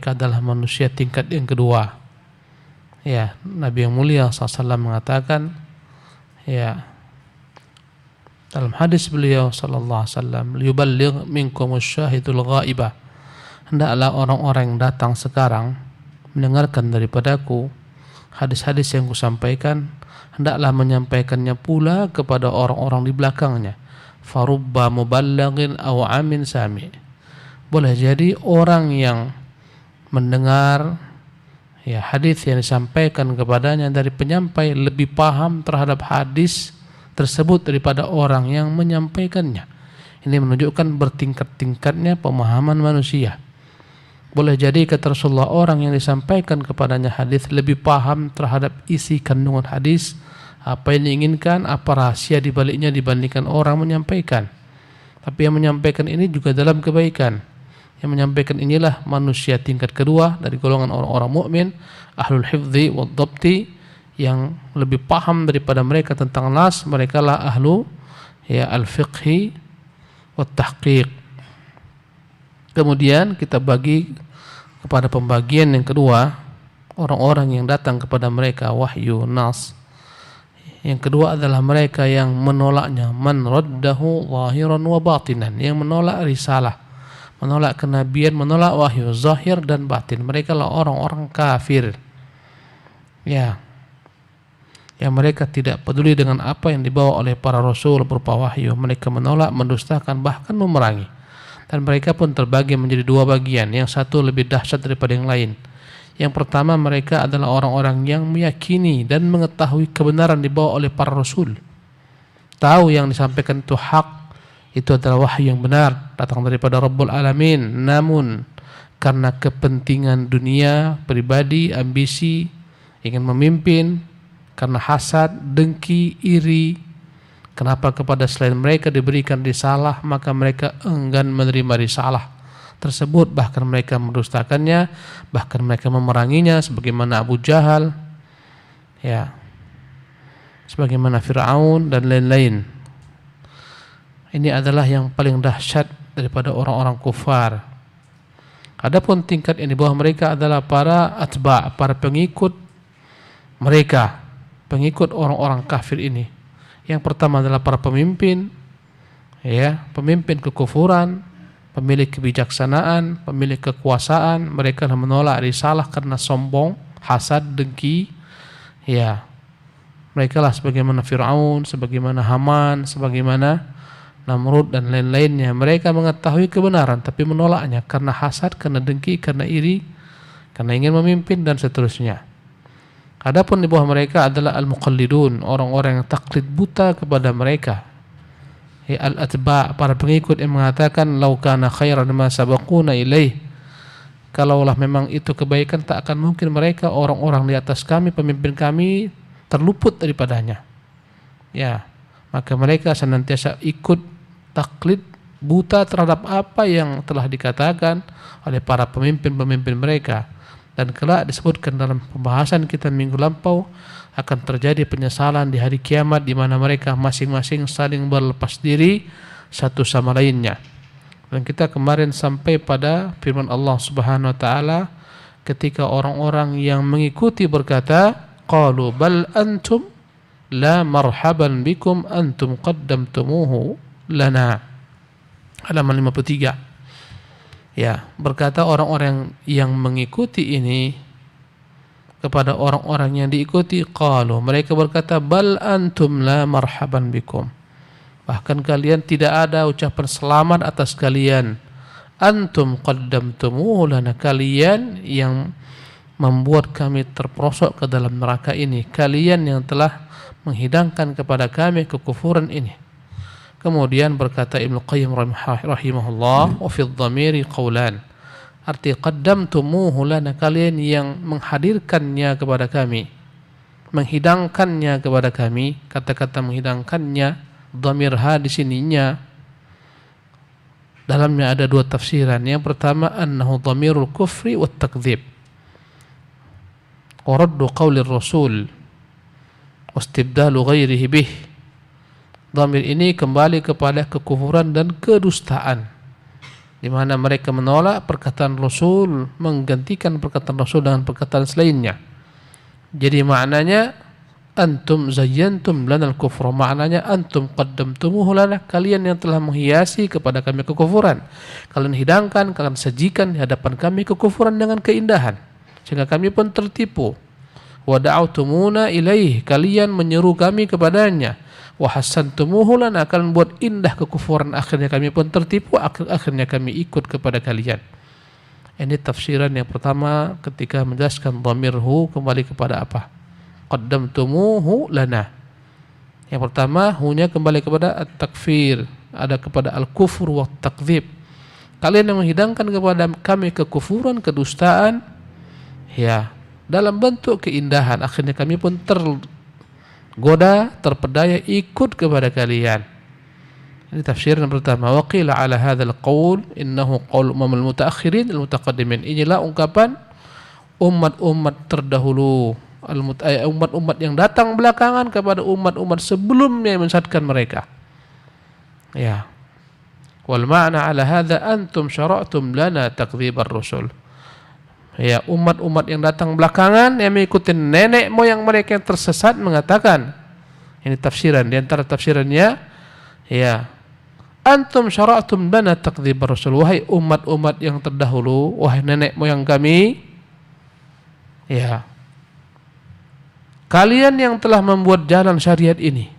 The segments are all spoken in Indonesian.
mereka adalah manusia tingkat yang kedua. Ya, Nabi yang mulia SAW mengatakan, ya, dalam hadis beliau sallallahu alaihi wasallam, "Liyuballigh minkumus syahidul ghaibah." Hendaklah orang-orang yang datang sekarang mendengarkan daripadaku hadis-hadis yang kusampaikan, hendaklah menyampaikannya pula kepada orang-orang di belakangnya. Farubba muballaghin aw amin sami. Boleh jadi orang yang mendengar ya hadis yang disampaikan kepadanya dari penyampai lebih paham terhadap hadis tersebut daripada orang yang menyampaikannya. Ini menunjukkan bertingkat-tingkatnya pemahaman manusia. Boleh jadi kata Rasulullah, orang yang disampaikan kepadanya hadis lebih paham terhadap isi kandungan hadis, apa yang diinginkan, apa rahasia di baliknya dibandingkan orang menyampaikan. Tapi yang menyampaikan ini juga dalam kebaikan. Yang menyampaikan inilah manusia tingkat kedua dari golongan orang-orang mukmin, ahlul hifdzi wad dhabti, yang lebih paham daripada mereka tentang nas. Mereka lah ahlu ya al-fiqhi wat tahqiq. Kemudian kita bagi kepada pembagian yang kedua, orang-orang yang datang kepada mereka wahyu nas. Yang kedua adalah mereka yang menolaknya, man raddahu zahiran wa batinan, yang menolak risalah, menolak kenabian, menolak wahyu zahir dan batin. Mereka lah orang-orang kafir. Ya, yang mereka tidak peduli dengan apa yang dibawa oleh para rasul berupa wahyu. Mereka menolak, mendustakan, bahkan memerangi. Dan mereka pun terbagi menjadi dua bagian. Yang satu lebih dahsyat daripada yang lain. Yang pertama, mereka adalah orang-orang yang meyakini dan mengetahui kebenaran dibawa oleh para rasul. Tahu yang disampaikan itu hak, itu adalah wahyu yang benar, datang daripada Rabbul Alamin. Namun karena kepentingan dunia, pribadi, ambisi, ingin memimpin, karena hasad, dengki, iri, kenapa kepada selain mereka diberikan risalah, maka mereka enggan menerima risalah tersebut, bahkan mereka mendustakannya, bahkan mereka memeranginya, sebagaimana Abu Jahal, ya, sebagaimana Fir'aun dan lain-lain. Ini adalah yang paling dahsyat daripada orang-orang kufar. Adapun tingkat yang di bawah mereka adalah para atba', para pengikut mereka, pengikut orang-orang kafir ini. Yang pertama adalah para pemimpin, ya, pemimpin kekufuran, pemilik kebijaksanaan, pemilik kekuasaan. Mereka menolak risalah karena sombong, hasad, dengki. Ya, mereka lah sebagaimana Fir'aun, sebagaimana Haman, sebagaimana Namrud dan lain-lainnya. Mereka mengetahui kebenaran tapi menolaknya karena hasad, karena dengki, karena iri, karena ingin memimpin dan seterusnya. Adapun di bawah mereka adalah al-muqallidun, orang-orang yang taklid buta kepada mereka. Ya, al-atba', para pengikut yang mengatakan law kana khairan ma sabaquna ilaih. Kalaulah memang itu kebaikan, tak akan mungkin mereka, orang-orang di atas kami, pemimpin kami, terluput daripadanya. Ya, maka mereka senantiasa ikut taklid buta terhadap apa yang telah dikatakan oleh para pemimpin-pemimpin mereka. Dan kelak disebutkan dalam pembahasan kita minggu lampau, akan terjadi penyesalan di hari kiamat di mana mereka masing-masing saling berlepas diri satu sama lainnya. Dan kita kemarin sampai pada firman Allah Subhanahu wa taala ketika orang-orang yang mengikuti berkata, qalu bal antum la marhaban bikum antum qaddamtumuhu lana. Halaman 53. Ya, berkata orang-orang yang mengikuti ini kepada orang-orang yang diikuti, qalu, mereka berkata, bal antum la marhaban bikum. Bahkan kalian tidak ada ucapan selamat atas kalian. Antum qaddamtumuhu lana, kalian yang membuat kami terperosok ke dalam neraka ini. Kalian yang telah menghidangkan kepada kami kekufuran ini. Kemudian berkata Ibnu Qayyim rahimahullah, wa fi dhamiri qawlan. Arti qaddamtumuhu lana, kalian yang menghadirkannya kepada kami, menghidangkannya kepada kami. Kata-kata menghidangkannya, dhamir ha di sininya dalamnya ada dua tafsiran. Yang pertama, annahu dhamirul kufri wat takdzib wa raddu qawli rasul wa istibdalu ghairihi bih. Dhamir ini kembali kepada kekufuran dan kedustaan. di mana mereka menolak perkataan Rasul, menggantikan perkataan Rasul dengan perkataan selainnya. Jadi maknanya antum zayyantum lanal kufra, maknanya antum qaddamtumuhu lana, kalian yang telah menghiasi kepada kami kekufuran. Kalian hidangkan, kalian sajikan di hadapan kami kekufuran dengan keindahan, sehingga kami pun tertipu. Wa da'autumuna ilaih, kalian menyeru kami kepadanya. Wa hassantumuhu lana, kalian buat indah kekufuran, akhirnya kami pun tertipu, akhirnya kami ikut kepada kalian. Ini tafsiran yang pertama ketika menjelaskan dhamirhu kembali kepada apa? Qaddamtumuhu lana. Yang pertama, hunya kembali kepada at-takfir, ada kepada al-kufur wa takdzib. Kalian yang menghidangkan kepada kami kekufuran, kedustaan, ya, dalam bentuk keindahan, akhirnya kami pun tergoda, terpedaya ikut kepada kalian. Ini tafsir yang pertama. Wa qila ala hadzal qaul innahu qaul umamul mutaakhirin al-mutaqaddimin. Inilah ungkapan umat-umat terdahulu, umat-umat yang datang belakangan kepada umat-umat sebelumnya yang mensesatkan mereka. Ya. Wal ma'na ala hadza antum syara'tum lana takdzibar rasul. Ya, umat-umat yang datang belakangan yang mengikuti nenek moyang mereka yang tersesat mengatakan, ini tafsiran, di antara tafsirannya, ya, antum syara'tum lana takdzibar rasul, wahai umat-umat yang terdahulu, wahai nenek moyang kami, ya, kalian yang telah membuat jalan syariat ini,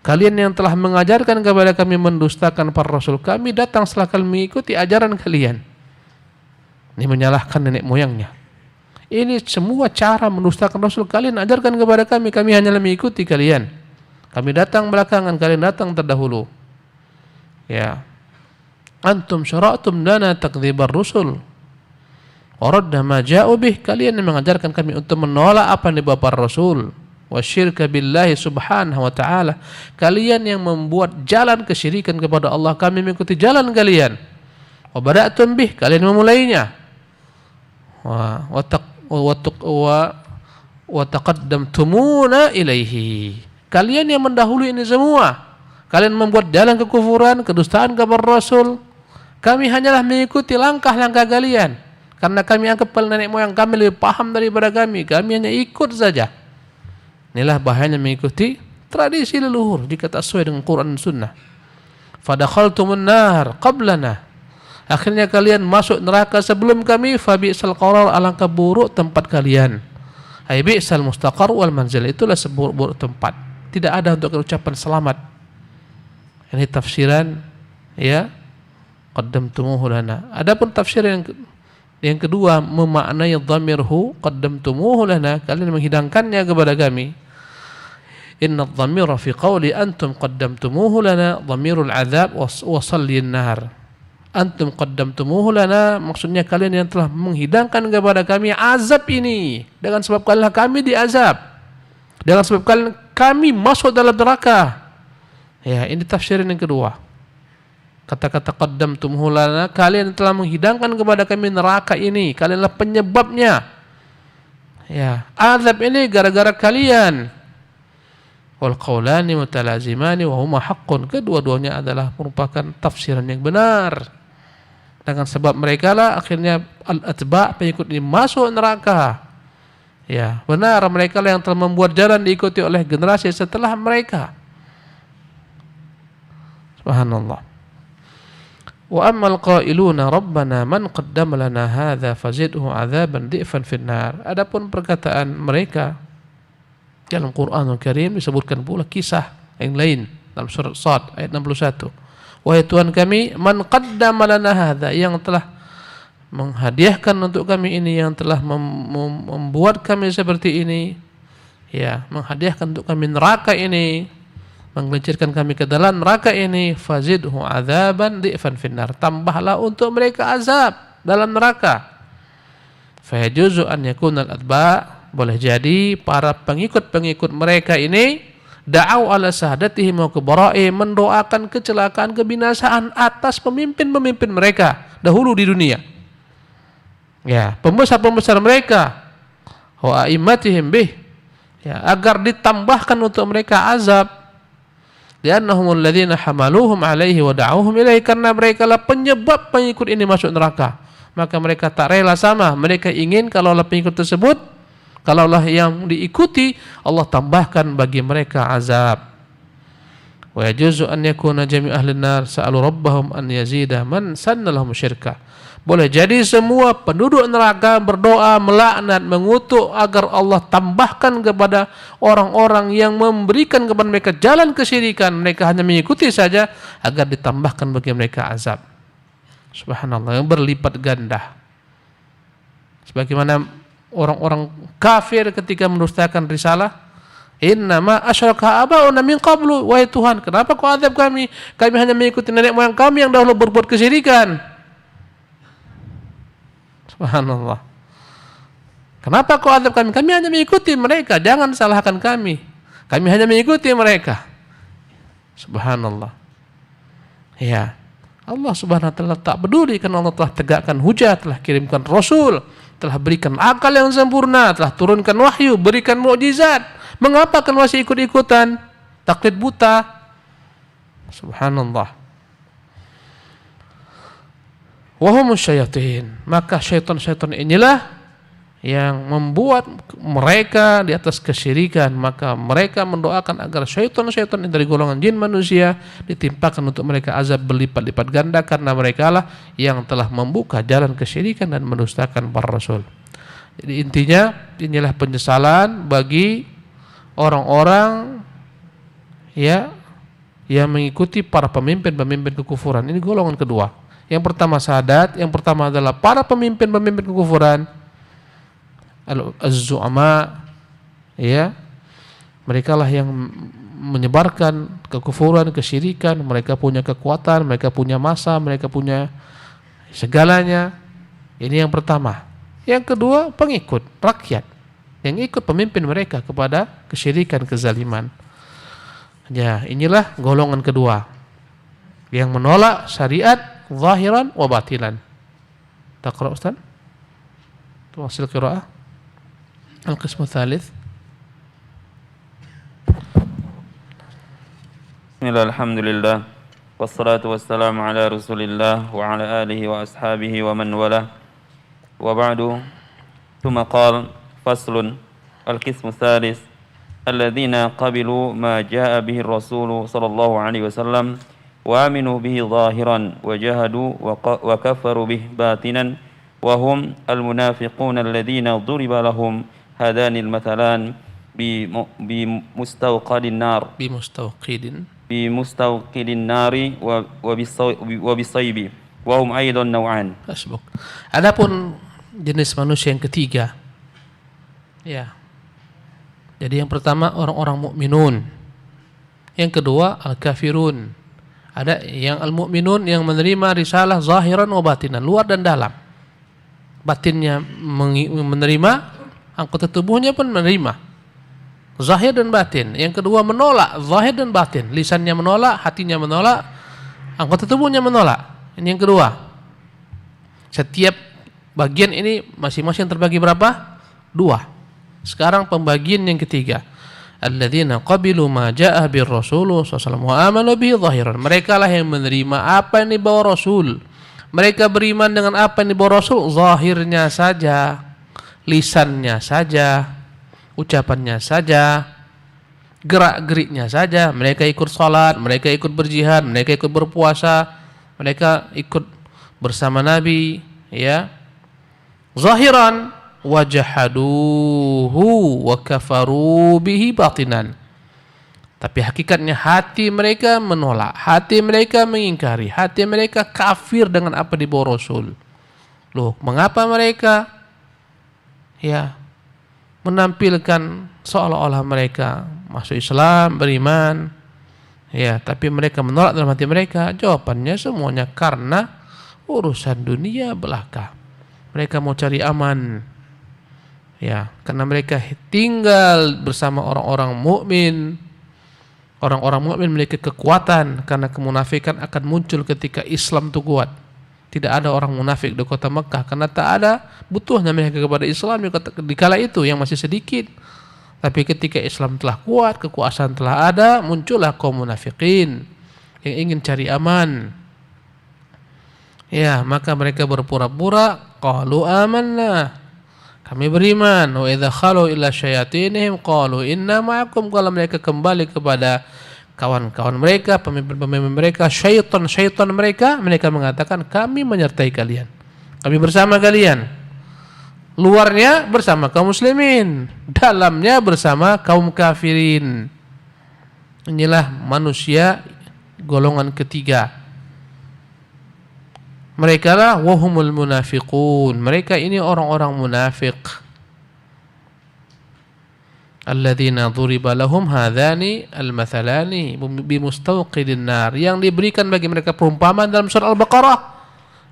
kalian yang telah mengajarkan kepada kami mendustakan para rasul, kami datang setelah kalian mengikuti ajaran kalian. Ini menyalahkan nenek moyangnya. Ini semua cara mendustakan rasul, kalian ajarkan kepada kami, kami hanyalah mengikuti kalian. Kami datang belakangan, kalian datang terdahulu. Ya. Antum syara'tum lana takdzibar rusul. Waradna ma ja'u bih, kalian yang mengajarkan kami untuk menolak apa yang dibawa para rasul. Wasyirka billahi subhanahu wa ta'ala, kalian yang membuat jalan kesyirikan kepada Allah, kami mengikuti jalan kalian. Wa bada'tum bih, kalian memulainya. Wa taqaddamtumuna ilaihi, kalian yang mendahului ini semua. Kalian membuat jalan kekufuran, kedustaan kepada Rasul. Kami hanyalah mengikuti langkah-langkah kalian, karena kami anggap nenek moyang kami lebih paham daripada kami. Kami hanya ikut saja. Inilah bahayanya mengikuti tradisi leluhur jika tak sesuai dengan Quran dan Sunnah. Fadakhaltumun nar qablana, akhirnya kalian masuk neraka sebelum kami. Fabi'sal qarar, alangkah buruk tempat kalian. Ai bi'sal mustaqar wal manzil, itulah seburuk-buruk tempat. Tidak ada untuk ucapan selamat. Ini tafsiran, ya, qaddamtumuhu lana. Adapun tafsir yang kedua, memaknai dhamirhu qaddamtumuhu lana, kalian menghidangkannya kepada kami. Inna dhamira fi qawli antum qaddamtumuhu lana dhamirul azab wa sallin nar. Antum qaddamtumuhu lana, maksudnya kalian yang telah menghidangkan kepada kami azab ini, dengan sebab kalian kami diazab, dengan sebab kami masuk dalam neraka. Ya, ini tafsiran yang kedua. Kata-kata qaddamtumuhu lana, kalian telah menghidangkan kepada kami neraka ini, kalianlah penyebabnya. Ya, azab ini gara-gara kalian. Wal qaulani mutalazimani wa huma haqqun, kedua-duanya adalah merupakan tafsiran yang benar. Dengan sebab mereka lah akhirnya al-atba', pengikut ini masuk neraka. Ya, benar, mereka lah yang telah membuat jalan diikuti oleh generasi setelah mereka. Subhanallah. Wa ammal qailuna rabbana man qaddama lana hadza fazidhu 'adzaban dhi'fan finnar. Adapun perkataan mereka dalam Quranul Karim disebutkan pula kisah yang lain dalam surat Shad ayat 61. Wahai Tuhan kami, man qaddama lana hadza, yang telah menghadiahkan untuk kami ini, yang telah membuat kami seperti ini, ya, menghadiahkan untuk kami neraka ini, menggelincirkan kami ke dalam neraka ini, fazidhu 'adzaban dhi'fan finnar, tambahlah untuk mereka azab dalam neraka. Fa yajuzu an yakuna al-atba', boleh jadi para pengikut-pengikut mereka ini da'au ala sahadatihim wa kubara'i, mendoakan kecelakaan, kebinasaan atas pemimpin-pemimpin mereka dahulu di dunia. Ya, pembesar-pembesar mereka, wa a'immatihim bih, ya, agar ditambahkan untuk mereka azab. Li'annahumul ladzina hamaluhum 'alaihi wa da'awhum ilaihi, karena mereka lah penyebab pengikut ini masuk neraka. Maka mereka tak rela sama. Mereka ingin kalaulah pengikut tersebut, kalaulah yang diikuti, Allah tambahkan bagi mereka azab. Wa yajuzu an yakuna jami' ahli an-nar sa'alu rabbahum an yazida man sanna lahum syirka. Boleh jadi semua penduduk neraka berdoa, melaknat, mengutuk agar Allah tambahkan kepada orang-orang yang memberikan kepada mereka jalan kesyirikan. Mereka hanya mengikuti saja, agar ditambahkan bagi mereka azab. Subhanallah, yang berlipat ganda. Sebagaimana orang-orang kafir ketika mendustakan risalah, innama asyraka abauna min qablu, wahai Tuhan, kenapa kau azab kami? Kami hanya mengikuti nenek moyang kami yang dahulu berbuat kesyirikan. Subhanallah. Kenapa kau azab kami? Kami hanya mengikuti mereka, jangan salahkan kami. Kami hanya mengikuti mereka. Subhanallah. Ya, Allah Subhanahu wa taala tak peduli, karena Allah telah tegakkan hujah, telah kirimkan rasul, telah berikan akal yang sempurna, telah turunkan wahyu, berikan mukjizat. Mengapa kan masih ikut-ikutan? Taklid buta. Subhanallah. Wahumus syayatin, maka syaitan-syaitan inilah yang membuat mereka di atas kesyirikan. Maka mereka mendoakan agar syaitan-syaitan dari golongan jin manusia ditimpakan untuk mereka azab berlipat-lipat ganda, karena mereka lah yang telah membuka jalan kesyirikan dan mendustakan para rasul. Jadi intinya inilah penyesalan bagi orang-orang ya yang mengikuti para pemimpin-pemimpin kekufuran. Ini golongan kedua. Yang pertama sadat, yang pertama adalah para pemimpin-pemimpin kekufuran, az-zu'ama, ya. Mereka lah yang menyebarkan kekufuran, kesyirikan. Mereka punya kekuatan, mereka punya massa, mereka punya segalanya. Ini yang pertama. Yang kedua, pengikut rakyat yang ikut pemimpin mereka kepada kesyirikan, kezaliman. Ya, inilah golongan kedua yang menolak syariat zahiran wa batilan. Taqra Ustaz? Tuwasil qira'ah. Al-qismu tsalits. Bismillah, alhamdulillah. Wassalatu wassalamu ala Rasulillah wa ala alihi wa ashabihi wa man wala. Wa ba'du. Tsumma qala faslun al-qismu tsalits alladzina qabilu ma jaa'a bihi ar-rasul sallallahu alaihi wasallam وآمنوا به ظاهرا وجهدوا وكفروا به باطنا وهم المنافقون الذين ضرب لهم هذان المثلان بمستوقد النار وبالصيب وهم أيضا نوعان. Adapun jenis manusia yang ketiga, ya. Jadi yang pertama orang-orang mukminun, yang kedua al-kafirun. Ada yang al-mu'minun yang menerima risalah zahiran wa batinan, luar dan dalam. Batinnya menerima, anggota tubuhnya pun menerima. Zahir dan batin. Yang kedua menolak, zahir dan batin. Lisannya menolak, hatinya menolak, anggota tubuhnya menolak. Ini yang kedua. Setiap bagian ini masing-masing terbagi berapa? 2. Sekarang pembagian yang ketiga. Alladzina qabilu ma jaa'a bir rasul sallallahu alaihi wasallam wa amanu bihi zahiran. Mereka lah yang menerima apa yang dibawa Rasul. Mereka beriman dengan apa yang dibawa Rasul zahirnya saja, lisannya saja, ucapannya saja, gerak-geriknya saja. Mereka ikut salat, mereka ikut berjihad, mereka ikut berpuasa, mereka ikut bersama Nabi, ya. Zahiran wajahaduhu wa kafaru bihi batinan. Tapi hakikatnya hati mereka menolak, hati mereka mengingkari, hati mereka kafir dengan apa dibawa Rasul. Loh, mengapa mereka menampilkan seolah-olah mereka masuk Islam, beriman, tapi mereka menolak dalam hati mereka? Jawabannya semuanya karena urusan dunia belaka. Mereka mau cari aman. Karena mereka tinggal bersama orang-orang mukmin. Orang-orang mukmin memiliki kekuatan, karena kemunafikan akan muncul ketika Islam itu kuat. Tidak ada orang munafik di kota Mekah karena tak ada butuhnya mereka kepada Islam di kala itu yang masih sedikit. Tapi ketika Islam telah kuat, kekuasaan telah ada, muncullah kaum munafikin yang ingin cari aman. Ya, maka mereka berpura-pura, qalu amanna, kami beriman. Wa idza khalu ila syayatinihim qalu inna ma'akum. Kalau mereka kembali kepada kawan-kawan mereka, pemimpin-pemimpin mereka, syaitan mereka mengatakan kami menyertai kalian, kami bersama kalian. Luarnya bersama kaum muslimin, dalamnya bersama kaum kafirin. Inilah manusia golongan ketiga. Mereka lah wahumul munafiqun. Mereka ini orang-orang munafik. Alladzina dhuriba lahum hadzani al-mathalani bimustawqidin nar. Yang diberikan bagi mereka perumpamaan dalam surah Al-Baqarah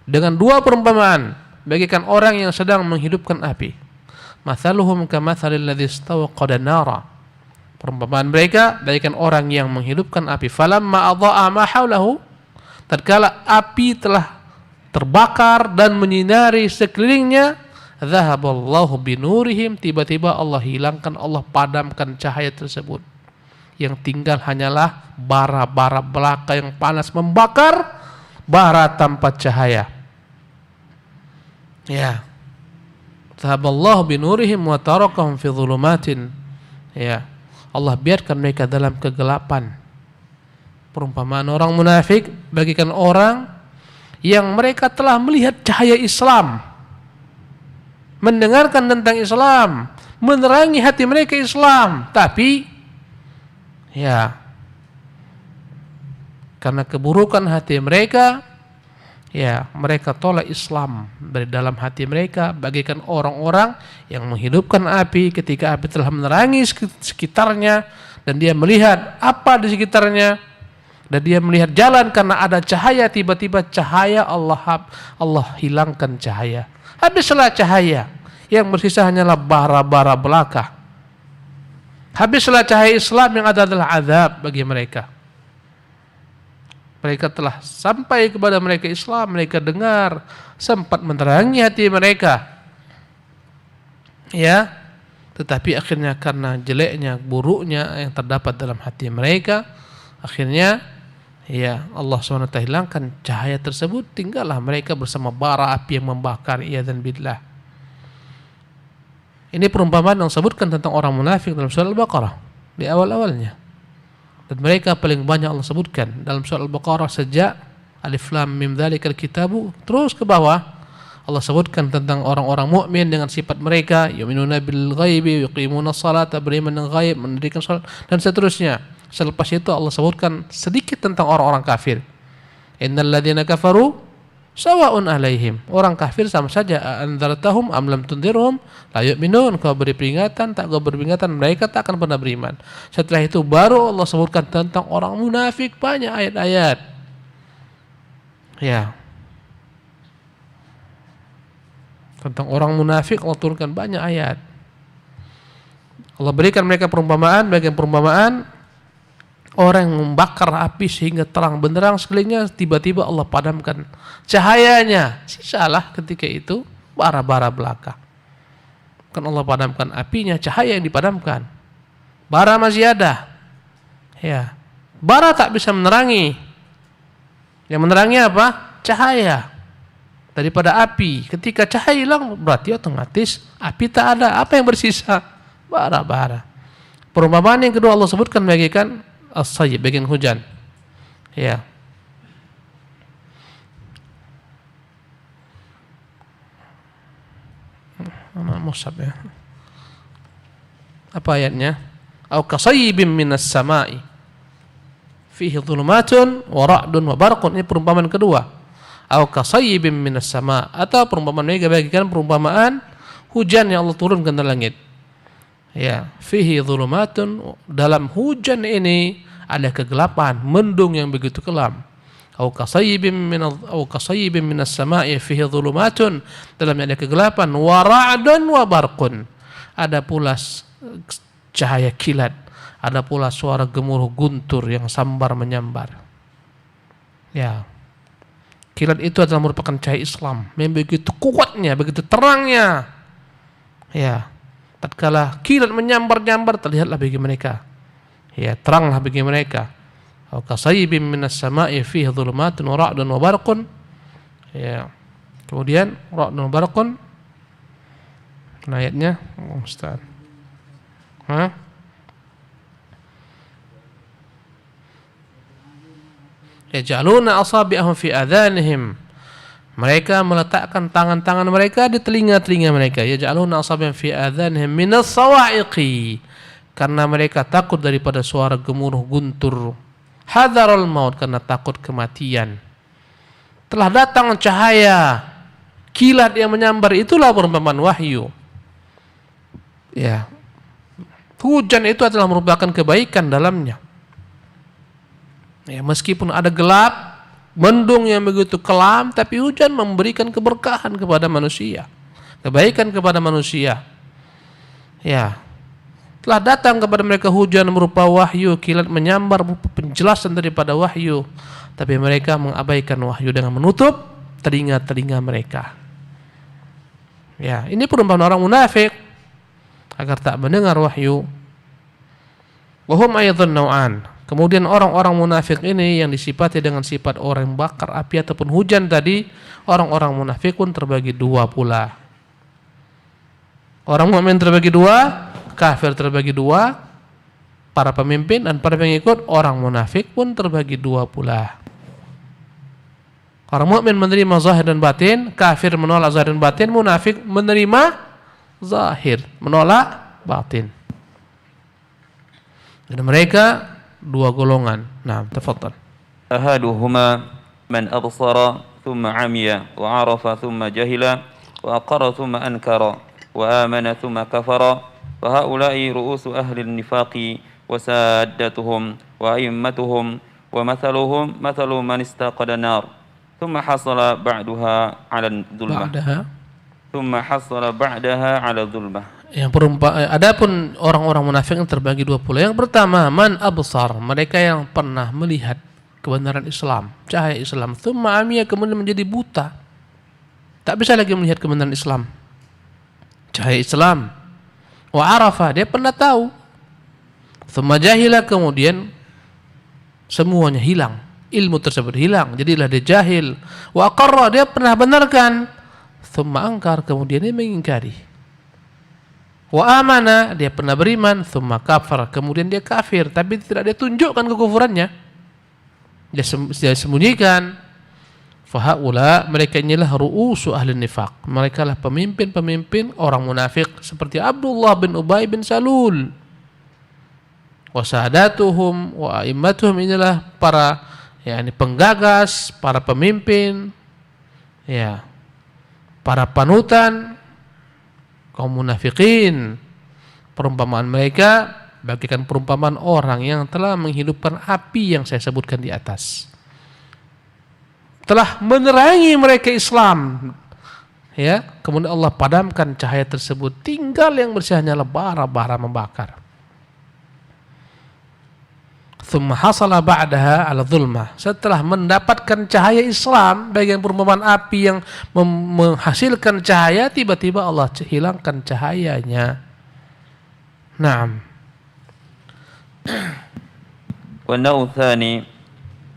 dengan dua perumpamaan bagikan orang yang sedang menghidupkan api. Mathaluhum kamathalil ladzi istawqada nara. Perumpamaan mereka bagikan orang yang menghidupkan api. Falamma adha'a ma haulahu. Tatkala api telah terbakar dan menyinari sekelilingnya, dzahaballahu binurihim, tiba-tiba Allah hilangkan, Allah padamkan cahaya tersebut. Yang tinggal hanyalah bara-bara belaka yang panas membakar, bara tanpa cahaya. Ya. Dzahaballahu binurihim wa tarakahum fi dhulumatin. Ya. Allah biarkan mereka dalam kegelapan. Perumpamaan orang munafik bagikan orang yang mereka telah melihat cahaya Islam, mendengarkan tentang Islam, menerangi hati mereka Islam, tapi ya karena keburukan hati mereka, ya mereka tolak Islam dari dalam hati mereka, bagaikan orang-orang yang menghidupkan api ketika api telah menerangi sekitarnya dan dia melihat apa di sekitarnya. Dan dia melihat jalan karena ada cahaya, tiba-tiba cahaya Allah hilangkan cahaya. Habislah cahaya, yang bersisa hanyalah bara-bara belaka. Habislah cahaya Islam, yang ada adalah azab bagi mereka. Mereka telah sampai kepada mereka Islam, mereka dengar, sempat menerangi hati mereka. Ya, tetapi akhirnya karena jeleknya, buruknya yang terdapat dalam hati mereka, akhirnya ya Allah SWT hilangkan cahaya tersebut, tinggallah mereka bersama bara api yang membakar. Iyadzan billah. Ini perumpamaan yang disebutkan tentang orang munafik dalam surah Al-Baqarah di awal-awalnya. Dan mereka paling banyak Allah sebutkan dalam surah Al-Baqarah sejak Alif Lam Mim dzalikal kitabu terus ke bawah. Allah sebutkan tentang orang-orang mukmin dengan sifat mereka, yu'minuna bil ghaibi, yuqimuna shalata, beriman dengan ghaib, mendirikan salat dan seterusnya. Selepas itu Allah sebutkan sedikit tentang orang-orang kafir. Innal ladzina kafaru sawa'un alaihim. Orang kafir sama saja, anzartahum am lam tunzirhum la yu'minun. Kau beri peringatan, tak kau beri peringatan, mereka tak akan pernah beriman. Setelah itu baru Allah sebutkan tentang orang munafik, banyak ayat-ayat. Ya. Tentang orang munafik Allah turunkan banyak ayat. Allah berikan mereka perumpamaan, bagian perumpamaan orang yang membakar api sehingga terang benderang sekelilingnya, tiba-tiba Allah padamkan cahayanya. Sisalah ketika itu bara-bara belaka. Kan Allah padamkan apinya, cahaya yang dipadamkan. Bara masih ada. Ya. Bara tak bisa menerangi. Yang menerangi apa? Cahaya. Daripada api. Ketika cahaya hilang, berarti otomatis api tak ada. Apa yang bersisa? Bara-bara. Perumpamaan yang kedua Allah sebutkan bagikan as-sayyib, bagian hujan. Ya. Mana mushaf ya? Apa ayatnya? Au kasayyibin minas sama'i fihi dhulumatun wa ra'dun wa barqun. Ini perumpamaan kedua. Au kasayyibin minas sama', atau perumpamaan mereka bagikan perumpamaan hujan yang Allah turunkan dari langit. Ya, fihi dhulumatun, dalam hujan ini ada kegelapan, mendung yang begitu kelam. Au kasayyibin minas sama'i fihi dhulumatun, dalamnya ada kegelapan, wa ra'dun wa barqun. Ada pula cahaya kilat, ada pula suara gemuruh guntur yang sambar menyambar. Ya. Kilat itu adalah merupakan cahaya Islam yang begitu kuatnya, begitu terangnya. Ya. tatkala kilat menyambar-nyambar terlihatlah bagi mereka, ya teranglah bagi mereka. Au kasayyibin minas sama'i fihi dhulumatun wa ra'dun wa barqun, ya kemudian ra'dun wa barqun ayatnya Ustaz. Yaj'aluna asabi'ahum fi adhanihim, mereka meletakkan tangan-tangan mereka di telinga-telinga mereka. Yaj'aluna asabi'ahum fi adhanihim minas sawa'iqi, karena mereka takut daripada suara gemuruh guntur. Hadarul maut, karena takut kematian. Telah datang cahaya, kilat yang menyambar, itulah perumpamaan wahyu. Ya, hujan itu adalah merupakan kebaikan dalamnya. Ya, meskipun ada gelap, mendung yang begitu kelam, tapi hujan memberikan keberkahan kepada manusia, kebaikan kepada manusia. Ya, telah datang kepada mereka hujan berupa wahyu, kilat menyambar berupa penjelasan daripada wahyu, tapi mereka mengabaikan wahyu dengan menutup telinga-telinga mereka. Ya, ini perumpamaan orang munafik agar tak mendengar wahyu. Wahum ayatun naw'an. Kemudian orang-orang munafik ini yang disifati dengan sifat orang yang bakar api ataupun hujan tadi, orang-orang munafik pun terbagi dua pula. Orang mukmin terbagi dua, kafir terbagi dua, para pemimpin dan para pengikut orang munafik pun terbagi dua pula. Orang mukmin menerima zahir dan batin, kafir menolak zahir dan batin, munafik menerima zahir, menolak batin. Dan mereka dua golongan. Nah, tafadhal. Ahaduhuma man absara thumma amiya wa arafa thumma jahila wa aqara thumma ankara wa amana thumma kafara fa haula'i ru'usu ahli an-nifaqi wa saddatuhum wa a'immatuhum wa mathaluhum mathalu man istaqada nar thumma hasala ba'daha 'ala dhulmah thumma hasala ba'daha 'ala dhulmah. Adapun orang-orang munafik yang terbagi dua pula. Yang pertama, man absar, mereka yang pernah melihat kebenaran Islam, cahaya Islam, thumma amiya, kemudian menjadi buta, tak bisa lagi melihat kebenaran Islam, cahaya Islam. Wa arafa, dia pernah tahu, thumma jahila, kemudian semuanya hilang, ilmu tersebut hilang, jadilah dia jahil. Wa aqarra, dia pernah benarkan, thumma angkar, kemudian dia mengingkari. Wa amana, dia pernah beriman, thumma kafar, kemudian dia kafir, tapi tidak dia tunjukkan kekufurannya, dia sembunyikan. Fahaula, mereka inilah ru'usu ahli nifaq, mereka lah pemimpin-pemimpin orang munafik seperti Abdullah bin Ubay bin Salul. Wa sadatuhum wa a'immatuhum, inilah para penggagas, para pemimpin, ya, para panutan kaum munafikin. Perumpamaan mereka bagikan perumpamaan orang yang telah menghidupkan api yang saya sebutkan di atas, telah menerangi mereka Islam, ya, kemudian Allah padamkan cahaya tersebut, tinggal yang bersih hanyalah bara-bara membakar. Thumma hasala ba'daha 'ala dhulmah, setelah mendapatkan cahaya Islam, bagian perumpamaan api yang menghasilkan cahaya, tiba-tiba Allah hilangkan cahayanya. Naam. Wa an-naw' tsani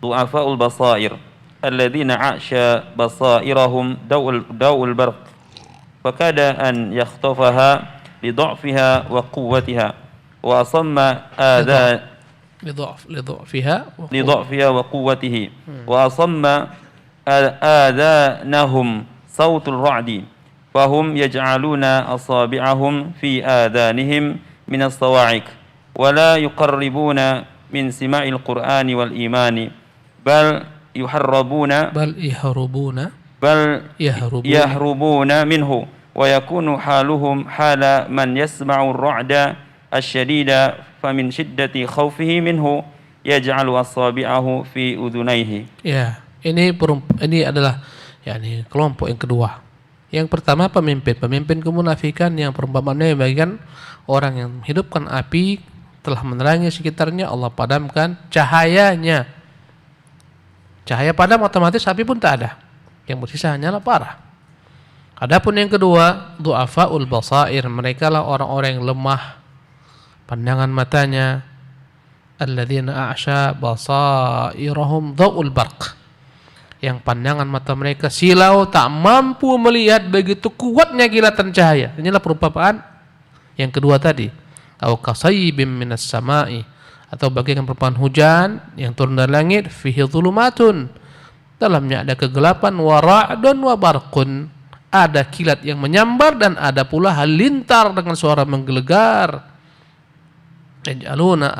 du'afa'ul basair alladhina 'asha basairahum daw'ul barq fakada an yakhtafaha li dha'fiha wa quwwatiha wa asamma لضعفها وقوته وأصم آذانهم صوت الرعد فهم يجعلون أصابعهم في آذانهم من الصواعق ولا يقربون من سماع القرآن والإيمان بل يهربون منه ويكون حالهم حال من يسمع الرعد الشديد فمن شدة خوفه منه يجعل أصابعه في أذنيه. Ya, ini adalah kelompok yang kedua. Yang pertama pemimpin kemunafikan yang perumpamaannya bagian orang yang menghidupkan api, telah menerangi sekitarnya, Allah padamkan cahayanya. Cahaya padam, otomatis api pun tak ada. Yang bersisa hanyalah bara. Adapun yang kedua, du'afaul basair, mereka lah orang-orang yang lemah pandangan matanya. Alladzina a'sha basairahum dha'ul barq, yang pandangan mata mereka silau, tak mampu melihat, begitu kuatnya kilatan cahaya. Inilah perumpamaan yang kedua tadi. Au kasayyibim minas sama'i, atau bagaikan perumpamaan hujan yang turun dari langit, fihi dhulumatun, dalamnya ada kegelapan, wa ra'dun wa barqun, ada kilat yang menyambar dan ada pula halilintar dengan suara menggelegar. Yaj'aluna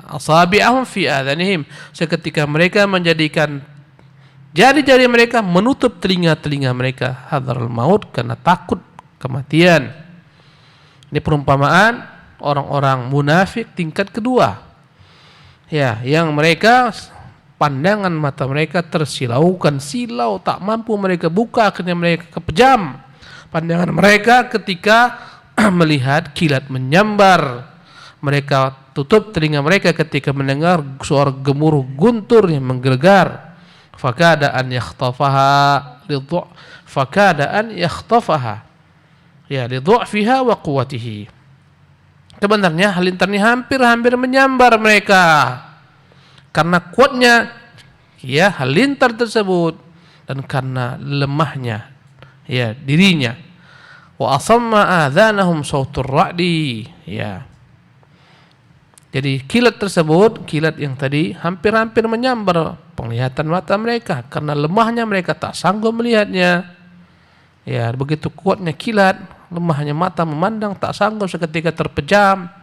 asabi'ahum fi adhanihim, seketika mereka menjadikan jari-jari mereka menutup telinga-telinga mereka, hadzarul maut, karena takut kematian. Ini perumpamaan orang-orang munafik tingkat kedua. Ya, yang mereka pandangan mata mereka tersilaukan, silau, tak mampu mereka buka, akhirnya mereka kepejam pandangan mereka ketika melihat kilat menyambar. Mereka tutup telinga mereka ketika mendengar suara gemuruh guntur yang menggelegar. Fakada an yakhtafaha ya lidhu'fiha wa quwwatihi. Sebenarnya halilintar ini hampir menyambar mereka karena kuatnya ya halilintar tersebut dan karena lemahnya ya dirinya. Wa asamma adhanahum sautur ra'di, ya. Jadi kilat tersebut, kilat yang tadi hampir menyambar penglihatan mata mereka karena lemahnya mereka tak sanggup melihatnya. Ya, begitu kuatnya kilat, lemahnya mata memandang, tak sanggup, seketika terpejam.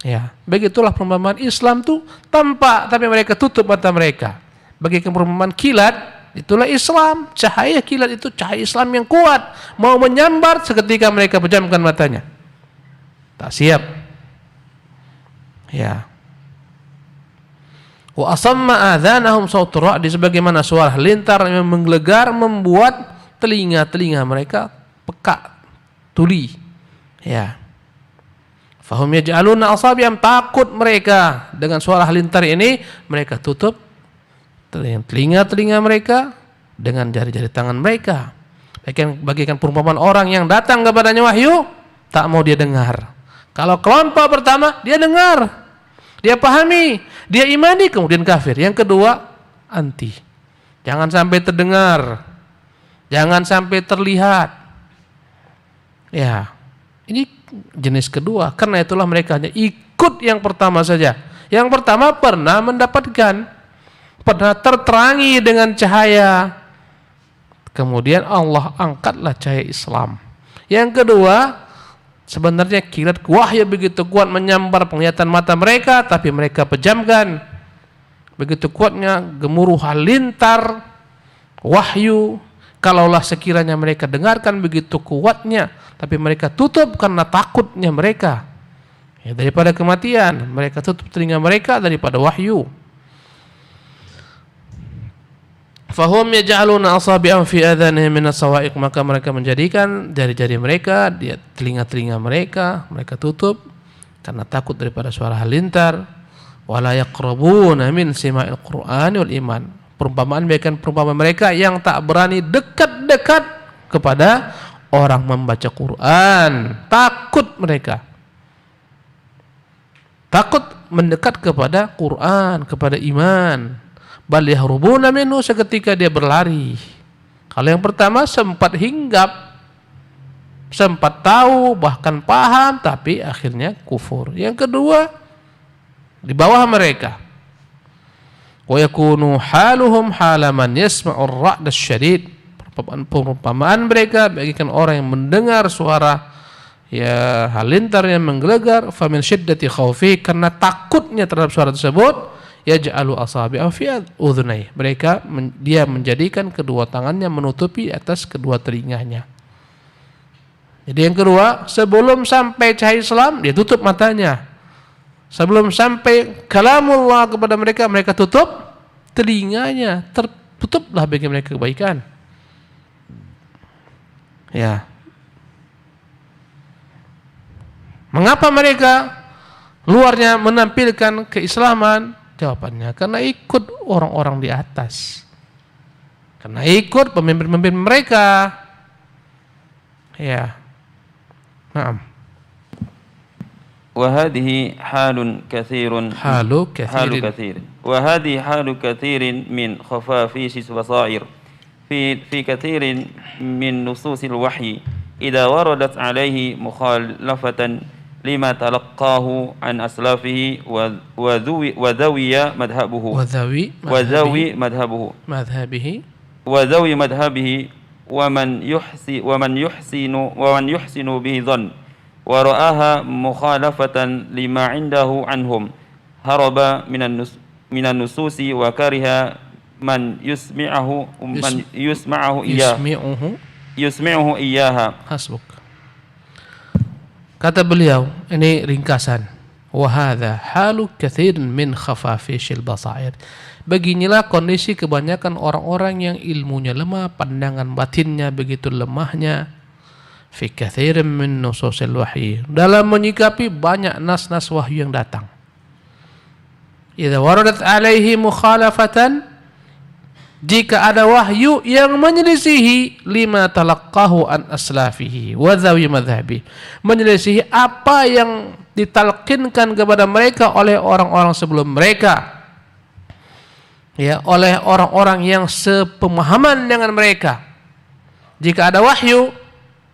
Ya, begitulah perumpamaan Islam tuh tampak tapi mereka tutup mata mereka. Bagaikan perumpamaan kilat, itulah Islam. Cahaya kilat itu cahaya Islam yang kuat, mau menyambar, seketika mereka pejamkan matanya. Tak siap. Ya. Wa asamma adhanahum sautur ra'di, sebagaimana suara halilintar yang menggelegar membuat telinga-telinga mereka peka, tuli. Ya. Fahum yaj'aluna asabi'am, takut mereka dengan suara halilintar ini, mereka tutup telinga-telinga mereka dengan jari-jari tangan mereka. Bagaikan perumpamaan orang yang datang kepadanya wahyu, tak mau dia dengar. Kalau kelompok pertama dia dengar, dia pahami, dia imani, kemudian kafir. Yang kedua anti. Jangan sampai terdengar, jangan sampai terlihat. Ya, ini jenis kedua. Karena itulah mereka hanya ikut yang pertama saja. Yang pertama pernah mendapatkan, pernah terterangi dengan cahaya, kemudian Allah angkatlah cahaya Islam. Yang kedua, sebenarnya kilat wahyu begitu kuat menyambar penglihatan mata mereka, tapi mereka pejamkan. Begitu kuatnya gemuruh halilintar wahyu, kalaulah sekiranya mereka dengarkan begitu kuatnya, tapi mereka tutup karena takutnya mereka ya, daripada kematian. Mereka tutup telinga mereka daripada wahyu. Fahum yaj'aluna asabi'ahum fi adhanihim minas sawa'iq, maka mereka menjadikan jari-jari mereka di telinga-telinga mereka, mereka tutup karena takut daripada suara halilintar. Wala yaqrabuna min sima'il qur'ani wal iman, perumpamaan mereka yang tak berani dekat-dekat kepada orang membaca Quran. Takut mereka, takut mendekat kepada Quran, kepada iman. Bal yahrubuna minhu, seketika dia berlari. Kalau yang pertama sempat hinggap, sempat tahu, bahkan paham, tapi akhirnya kufur. Yang kedua di bawah mereka. Wa yakunu haluhum halaman yasma'u ar-ra'd asy-syadid, perumpamaan mereka bagaikan orang yang mendengar suara ya halilintar yang menggelegar, famin syiddati khaufi, karena takutnya terhadap suara tersebut, yaj'alu asabi'ahu fi udhunayhi, dia menjadikan kedua tangannya menutupi atas kedua telinganya. Jadi yang kedua, sebelum sampai cahaya Islam dia tutup matanya. Sebelum sampai kalamullah kepada mereka, mereka tutup telinganya, tertutuplah bagi mereka kebaikan. Ya. Mengapa mereka luarnya menampilkan keislaman? Jawabannya karena ikut orang-orang di atas, karena ikut pemimpin-pemimpin mereka. Ya. Naam. وهذه حال كثير حال كثير وهذه حال كثير من خفافيش البصائر في كثير من نصوص الوحي إذا وردت عليه مخالفة لما تلقاه عن أسلافه وذوي مذهبه وذوي مذهبه ومن يحسن به ظن ورآها مخالفة لما عنده عنهم هرب من النصوص وكره من يسمعه إياها. Hasbuk. Kata beliau, ini ringkasan. Wahada halu katsirin min khafafishil basair. Beginilah kondisi kebanyakan orang-orang yang ilmunya lemah, pandangan batinnya begitu lemahnya. Fi katsirin min nususil wahyi, dalam menyikapi banyak nas-nas wahyu yang datang. Idza waradat alaihi mukhalafatan, jika ada wahyu yang menyelisihi lima talaqqahu an aslafihi wa dzawi madhhabi, menyelisihi apa yang ditalqinkan kepada mereka oleh orang-orang sebelum mereka, ya, oleh orang-orang yang sepemahaman dengan mereka. Jika ada wahyu,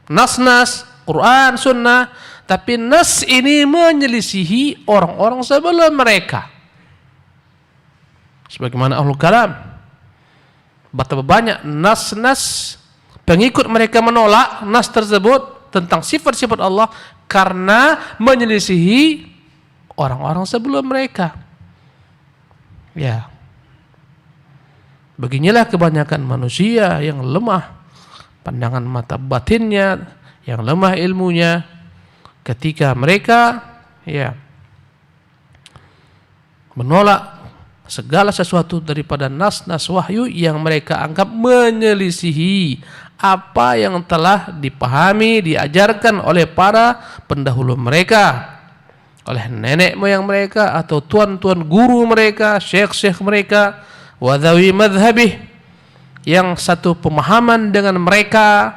nas-nas, Quran, sunnah, tapi nas ini menyelisihi orang-orang sebelum mereka. Sebagaimana ahlul kalam, betapa banyak nas-nas pengikut mereka menolak nas tersebut tentang sifat-sifat Allah karena menyelisihi orang-orang sebelum mereka. Ya. Beginilah kebanyakan manusia yang lemah pandangan mata batinnya, yang lemah ilmunya, ketika mereka menolak segala sesuatu daripada nas-nas wahyu yang mereka anggap menyelisihi apa yang telah dipahami, diajarkan oleh para pendahulu mereka, oleh nenek moyang mereka atau tuan-tuan guru mereka, syekh-syekh mereka, wadhawi madhhabih, yang satu pemahaman dengan mereka,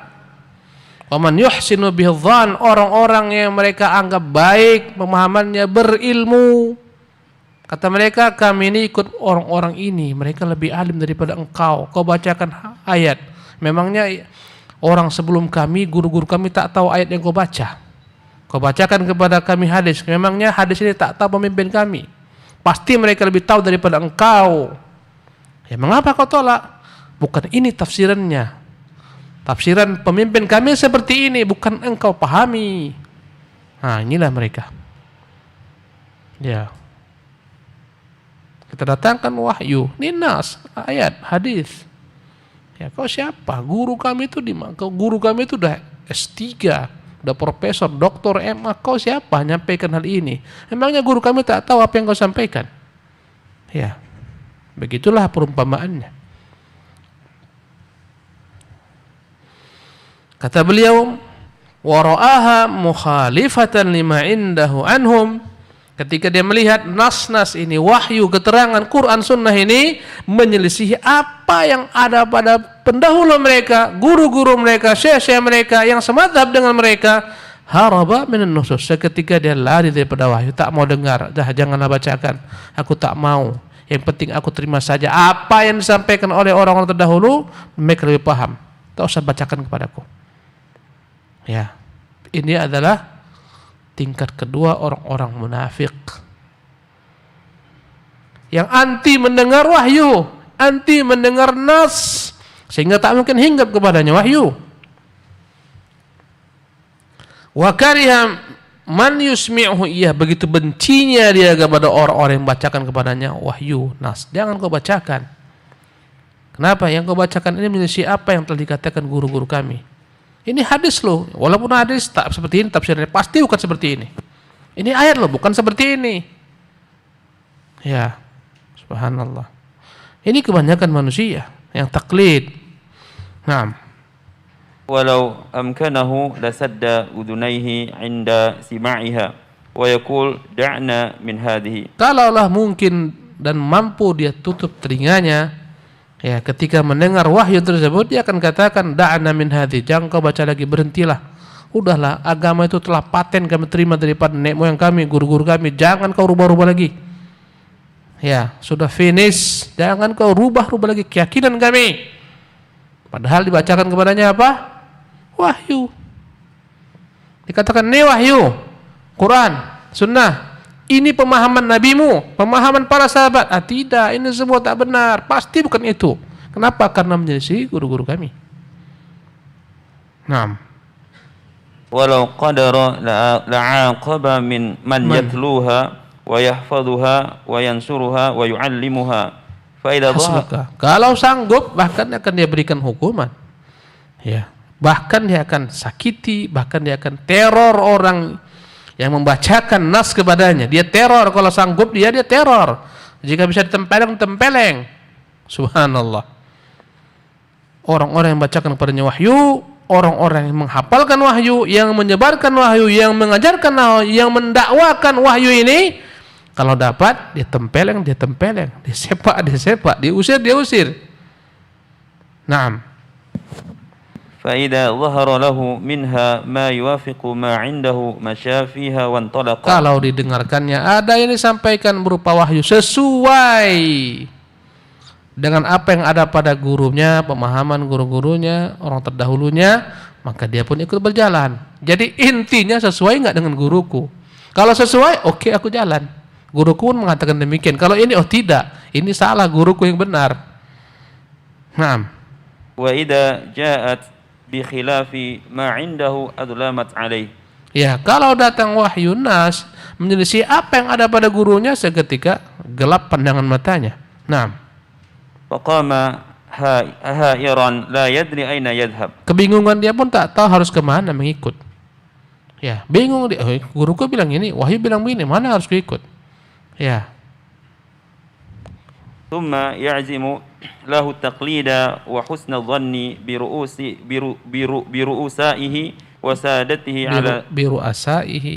waman yuhsinu bidzan, orang-orang yang mereka anggap baik pemahamannya, berilmu. Kata mereka, kami ini ikut orang-orang ini, mereka lebih alim daripada engkau. Kau bacakan ayat. Memangnya orang sebelum kami, guru-guru kami tak tahu ayat yang kau baca. Kau bacakan kepada kami hadis. Memangnya hadis ini tak tahu pemimpin kami. Pasti mereka lebih tahu daripada engkau. Ya, mengapa kau tolak? Bukan ini tafsirannya. Tafsiran pemimpin kami seperti ini, bukan engkau pahami. Nah, inilah mereka. Ya. Kita datangkan wahyu, ini nas, ayat, hadis. Ya, kau siapa? Guru kami itu udah S3, udah profesor, doktor, MA. Kau siapa nyampaikan hal ini? Memangnya guru kami tak tahu apa yang kau sampaikan? Ya. Begitulah perumpamaannya. Kata beliau, wara'aha mukhalifatan lima indahu anhum, ketika dia melihat nas-nas ini, wahyu, keterangan Quran sunnah ini menyelisihi apa yang ada pada pendahulu mereka, guru-guru mereka, syekh-syekh mereka yang semadzhab dengan mereka, haraba minan nusus, seketika dia lari daripada wahyu, tak mau dengar, janganlah bacakan, aku tak mau, yang penting aku terima saja apa yang disampaikan oleh orang-orang terdahulu, mereka lebih paham, tak usah bacakan kepadaku. Ya, ini adalah tingkat kedua orang-orang munafik yang anti mendengar wahyu, anti mendengar nas, sehingga tak mungkin hinggap kepadanya wahyu. Wa kariha man yusmi'uhu, iya, begitu bencinya dia kepada orang-orang yang bacakan kepadanya wahyu, nas. Jangan kau bacakan. Kenapa? Yang kau bacakan ini menyelisih apa yang telah dikatakan guru-guru kami. Ini hadis loh, walaupun hadis tak seperti ini tafsirnya, pasti bukan seperti ini. Ini ayat loh, bukan seperti ini. Ya, subhanallah. Ini kebanyakan manusia yang taklid. Naam. Walau amkanahu lasadda udunaihi 'inda sima'iha wa yaqul da'na min hadhihi. Kalaulah mungkin dan mampu dia tutup telinganya, ya, ketika mendengar wahyu tersebut, dia akan katakan da'na min hadhi, jangan kau baca lagi, berhentilah Udahlah, agama itu telah paten kami terima daripada nenek moyang kami, guru-guru kami. Jangan kau rubah-rubah lagi. Ya, sudah finish. Jangan kau rubah-rubah lagi keyakinan kami. Padahal dibacakan kepadanya apa? Wahyu. Dikatakan ini wahyu, Quran, Sunnah. Ini pemahaman nabimu, pemahaman para sahabat. Ah tidak, ini semua tak benar. Pasti bukan itu. Kenapa? Karena menyelisih guru-guru kami. Naam. Walau qadara la'aqaba man yatluha wa yahfazuha wa yansuruha wa yu'allimuha. Fa idza dhahara, kalau sanggup bahkan akan dia berikan hukuman. Ya. Bahkan dia akan sakiti, bahkan dia akan teror orang yang membacakan nas kepadanya. Dia teror, kalau sanggup dia teror. Jika bisa ditempeleng. Subhanallah. Orang-orang yang membacakan kepadanya wahyu, orang-orang yang menghafalkan wahyu, yang menyebarkan wahyu, yang mengajarkan wahyu, yang mendakwakan wahyu ini, kalau dapat dia tempeleng, disepak, diusir. Naam. فإذا ظهر له منها ما يوافق ما عنده مشى فيها وانطلق. Kalau didengarkannya ada yang disampaikan berupa wahyu sesuai dengan apa yang ada pada gurunya, pemahaman guru-gurunya, orang terdahulunya, maka dia pun ikut berjalan. Jadi intinya sesuai enggak dengan guruku. Kalau sesuai, oke, aku jalan. Guruku pun mengatakan demikian. Kalau ini tidak, ini salah, guruku yang benar. Naam. Wa idza ja'at bi khilafi ma 'indahu adlamat 'alaih. Ya, kalau datang wahyu nas menyelisih apa yang ada pada gurunya, seketika gelap pandangan matanya. Naam. Faqama hairan la yadri aina yadhhab. Kebingungan dia pun tak tahu harus kemana mengikut. Ya, bingung dia. Guruku bilang ini, wahyu bilang begini, mana harus ikut? Ya. Thumma ya'zimu lahu taqlida wa husna dhanni bi ru'usaihi wa sadatihi ala biru'asaihi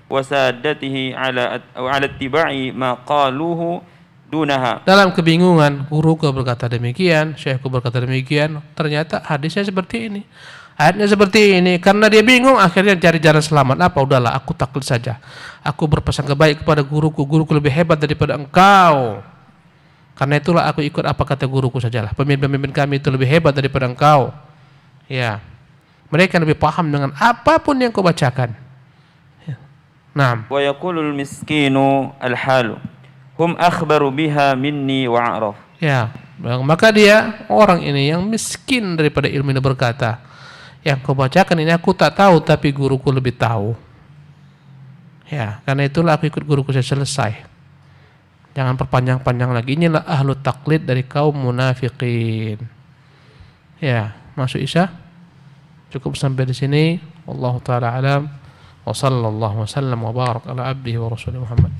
wa sadatihi ala ittiba'i ma qaluhu dunaha. Dalam kebingungan, guruku berkata demikian, syekhku berkata demikian, ternyata hadisnya seperti ini. Ayatnya seperti ini, karena dia bingung akhirnya cari jalan selamat. Apa? Udahlah, aku taklid saja. Aku berpesan kebaik kepada guruku lebih hebat daripada engkau. Karena itulah aku ikut apa kata guruku sajalah. Pemimpin-pemimpin kami itu lebih hebat daripada engkau. Ya. Mereka lebih paham dengan apapun yang kau bacakan. Ya. Naam. Wa yaqulul miskinu al-halu hum akhbaru biha minni wa a'raf. Ya. Maka dia, orang ini yang miskin daripada ilmu ini berkata, yang kau bacakan ini aku tak tahu, tapi guruku lebih tahu. Ya, karena itulah aku ikut guruku saya selesai. Jangan perpanjang-panjang lagi. Inilah ahlu taklid dari kaum munafiqin. Ya, masuk Isya. Cukup sampai di sini. Wallahu taala alam. Wa sallallahu wasallam wa barak ala abdihi wa rasulih Muhammad.